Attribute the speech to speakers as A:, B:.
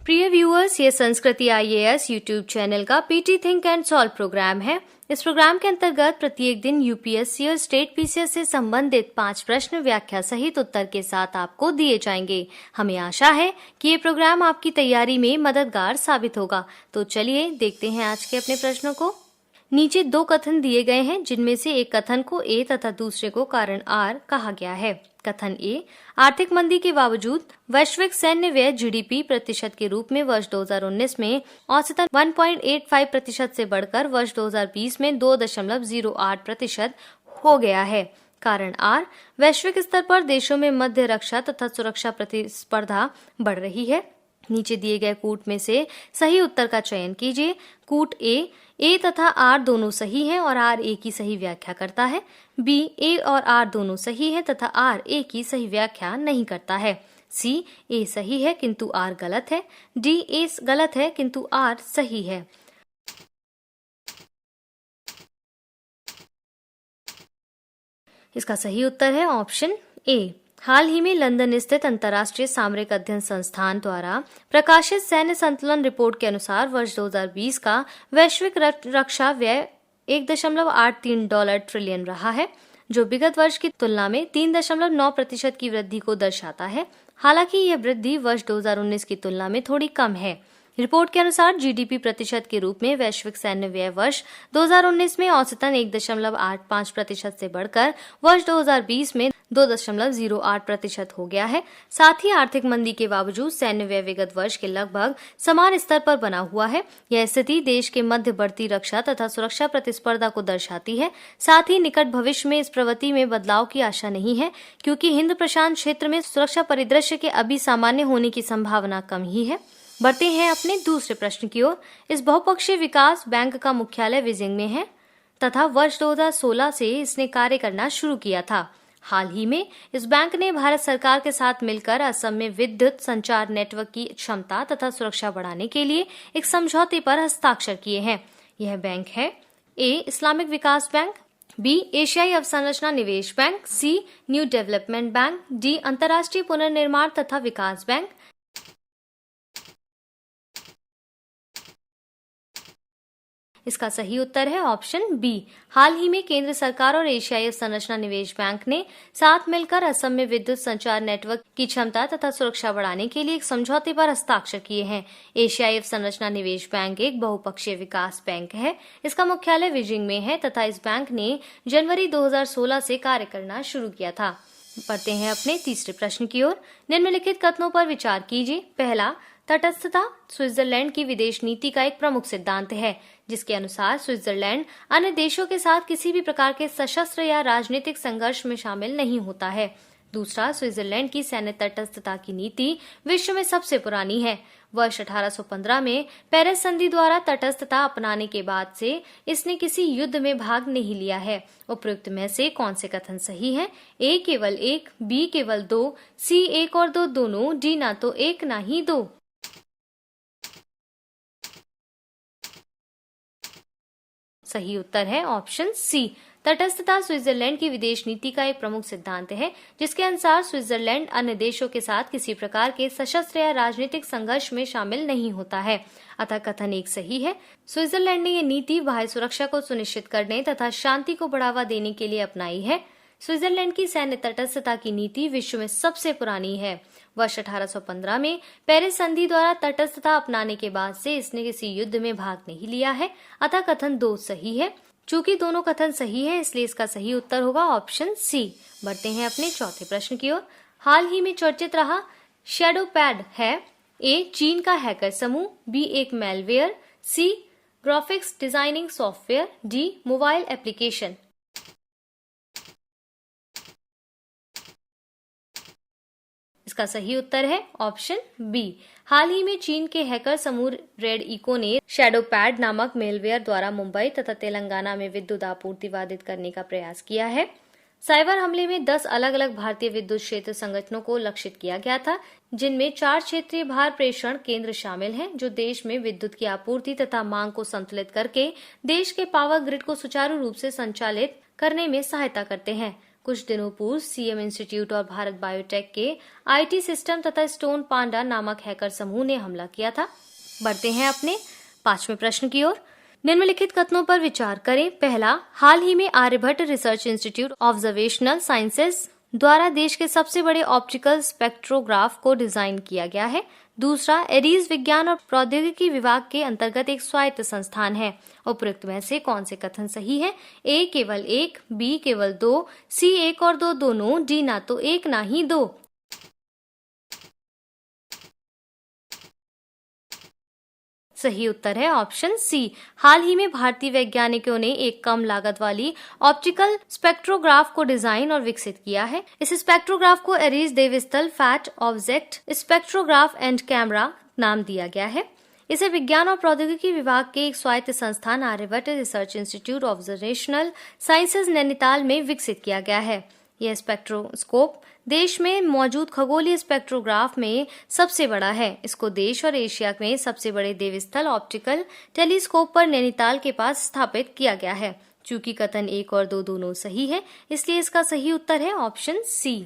A: प्रिय व्यूअर्स, ये Sanskriti IAS YouTube channel का PT think and solve programme है। इस प्रोग्राम के अंतर्गत प्रत्येक दिन यूपीएससी और स्टेट पीसीएस से संबंधित 5 प्रश्न व्याख्या सहित उत्तर के साथ आपको दिए जाएंगे। हमें आशा है कि ये प्रोग्राम आपकी तैयारी में मददगार साबित होगा। तो चलिए देखते हैं आज के अपने प्रश्नों को। नीचे 2 कथन दिए गए हैं, जिनमें से एक कथन को ए तथा दूसरे को कारण आर कहा गया है। कथन ए, आर्थिक मंदी के बावजूद वैश्विक सैन्य व्यय जीडीपी प्रतिशत के रूप में वर्ष 2019 में औसतन 1.85% से बढ़कर वर्ष 2020 में 2.08% हो गया है। कारण आर, वैश्विक स्तर पर देशों में मध्य रक्षा तथा सुरक्षा प्रतिस्पर्धा बढ़ रही है। नीचे दिए गए कूट में से सही उत्तर का चयन कीजिए। कूट ए तथा आर दोनों सही हैं और आर ए की सही व्याख्या करता है। बी, ए और आर दोनों सही है तथा आर ए की सही व्याख्या नहीं करता है। सी, ए सही है किंतु आर गलत है। डी, ए गलत है किंतु आर सही है। इसका सही उत्तर है ऑप्शन ए। हाल ही में लंदन स्थित अंतर्राष्ट्रीय सामरिक अध्ययन संस्थान द्वारा प्रकाशित सैन्य संतुलन रिपोर्ट के अनुसार वर्ष 2020 का वैश्विक रक्षा व्यय $1.83 ट्रिलियन रहा है, जो विगत वर्ष की तुलना में 3.9% की वृद्धि को दर्शाता है। हालांकि यह वृद्धि वर्ष 2019 की तुलना में थोड़ी कम है। रिपोर्ट के अनुसार जीडीपी प्रतिशत के रूप में वैश्विक सैन्य व्यय वर्ष 2019 में औसतन 1.85% से बढ़कर वर्ष 2020 में 2.08% हो गया है। साथ ही आर्थिक मंदी के बावजूद सैन्य व्यय विगत वर्ष के लगभग समान स्तर पर बना हुआ है। यह स्थिति देश के मध्य बढ़ती रक्षा तथा सुरक्षा प्रतिस्पर्धा को दर्शाती है। साथ ही निकट भविष्य में इस प्रवृत्ति में बदलाव की आशा नहीं है, क्योंकि हिंद प्रशांत क्षेत्र में सुरक्षा परिदृश्य के अभी सामान्य होने की संभावना कम ही है। बढ़ते हैं अपने दूसरे प्रश्न की ओर। इस बहुपक्षीय विकास बैंक का मुख्यालय बीजिंग में है तथा वर्ष 2016 से इसने कार्य करना शुरू किया था। हाल ही में इस बैंक ने भारत सरकार के साथ मिलकर असम में विद्युत संचार नेटवर्क की क्षमता तथा सुरक्षा बढ़ाने के लिए एक समझौते पर हस्ताक्षर किए हैं। यह बैंक है ए, इस्लामिक विकास बैंक, बी, एशियाई अवसंरचना निवेश बैंक, सी, न्यू डेवलपमेंट बैंक, डी, अंतर्राष्ट्रीय पुनर्निर्माण तथा विकास बैंक। इसका सही उत्तर है ऑप्शन बी। हाल ही में केंद्र सरकार और एशियाई संरचना निवेश बैंक ने साथ मिलकर असम में विद्युत संचार नेटवर्क की क्षमता तथा सुरक्षा बढ़ाने के लिए एक समझौते पर हस्ताक्षर किए हैं। एशियाई संरचना निवेश बैंक एक बहुपक्षीय विकास बैंक है। इसका मुख्यालय बीजिंग में है तथा इस बैंक ने जनवरी 2016 से कार्य करना शुरू किया था। बढ़ते हैं अपने तीसरे प्रश्न की ओर। निम्नलिखित कथनों पर विचार कीजिए। पहला, तटस्थता स्विट्जरलैंड की विदेश नीति का एक प्रमुख सिद्धांत है, जिसके अनुसार स्विट्जरलैंड अन्य देशों के साथ किसी भी प्रकार के सशस्त्र या राजनीतिक संघर्ष में शामिल नहीं होता है। दूसरा, स्विट्जरलैंड की सैन्य तटस्थता की नीति विश्व में सबसे पुरानी है। वर्ष 1815 में पेरिस संधि द्वारा तटस्थता अपनाने के बाद से इसने किसी युद्ध में भाग नहीं लिया है। उपयुक्त में से कौन से कथन सही हैं? ए केवल 1, बी केवल 2, सी 1 और 2 दोनों, डी ना तो 1 ना ही 2। सही उत्तर है ऑप्शन सी। तटस्थता स्विट्जरलैंड की विदेश नीति का एक प्रमुख सिद्धांत है, जिसके अनुसार स्विट्जरलैंड अन्य देशों के साथ किसी प्रकार के सशस्त्र या राजनीतिक संघर्ष में शामिल नहीं होता है। अतः कथन 1 सही है। स्विट्जरलैंड ने यह नीति बाह्य सुरक्षा को सुनिश्चित करने तथा शांति को बढ़ावा देने के लिए अपनाई है। स्विट्जरलैंड की सैन्य तटस्थता की नीति विश्व में सबसे पुरानी है। वर्ष 1815 में पेरिस संधि द्वारा तटस्थता अपनाने के बाद से इसने किसी युद्ध में भाग नहीं लिया है। अतः कथन 2 सही है। चूंकि दोनों कथन सही है, इसलिए इसका सही उत्तर होगा ऑप्शन सी। बढ़ते हैं अपने चौथे प्रश्न की ओर। हाल ही में चर्चित रहा शैडो पैड है ए, चीन का हैकर समूह, बी, एक malware, C, graphics designing software, D, mobile application. इसका सही उत्तर है ऑप्शन बी। हाल ही में चीन के हैकर समूह रेड इको ने शैडो पैड नामक मेलवेयर द्वारा मुंबई तथा तेलंगाना में विद्युत आपूर्ति बाधित करने का प्रयास किया है। साइबर हमले में 10 अलग अलग भारतीय विद्युत क्षेत्र संगठनों को लक्षित किया गया था, जिनमें 4 क्षेत्रीय भार प्रेषण केंद्र शामिल हैं, जो देश में विद्युत की आपूर्ति तथा मांग को संतुलित करके देश के पावर ग्रिड को सुचारू रूप से संचालित करने में सहायता करते हैं। कुछ दिनों पूर्व सीएम इंस्टीट्यूट और भारत बायोटेक के आईटी सिस्टम तथा स्टोन पांडा नामक हैकर समूह ने हमला किया था। बढ़ते हैं अपने 5वें प्रश्न की ओर। निम्नलिखित कथनों पर विचार करें। पहला, हाल ही में Aryabhatta research institute observational sciences द्वारा देश के सबसे बड़े ऑप्टिकल स्पेक्ट्रोग्राफ को डिजाइन किया गया है। दूसरा, एडीज विज्ञान और प्रौद्योगिकी विभाग के अंतर्गत एक स्वायत्त संस्थान है। उपरोक्त में से कौन से कथन सही है? ए केवल 1, बी केवल 2, सी 1 और 2 दोनों, डी ना तो 1 ना ही 2। सही उत्तर है ऑप्शन सी। हाल ही में भारतीय वैज्ञानिकों ने एक कम लागत वाली ऑप्टिकल स्पेक्ट्रोग्राफ को डिजाइन और विकसित किया है। इस स्पेक्ट्रोग्राफ को Aries Devasthal fat object spectrograph and camera नाम दिया गया है। इसे विज्ञान और प्रौद्योगिकी विभाग के एक स्वायत्त संस्थान Aryabhatta research institute observational sciences Nainital में विकसित किया गया है। यह स्पेक्ट्रोस्कोप देश में मौजूद खगोलीय स्पेक्ट्रोग्राफ में सबसे बड़ा है। इसको देश और एशिया में सबसे बड़े देवस्थल ऑप्टिकल टेलीस्कोप पर नैनीताल के पास स्थापित किया गया है। चूंकि कथन 1 और 2 दोनों सही है, इसलिए इसका सही उत्तर है ऑप्शन सी।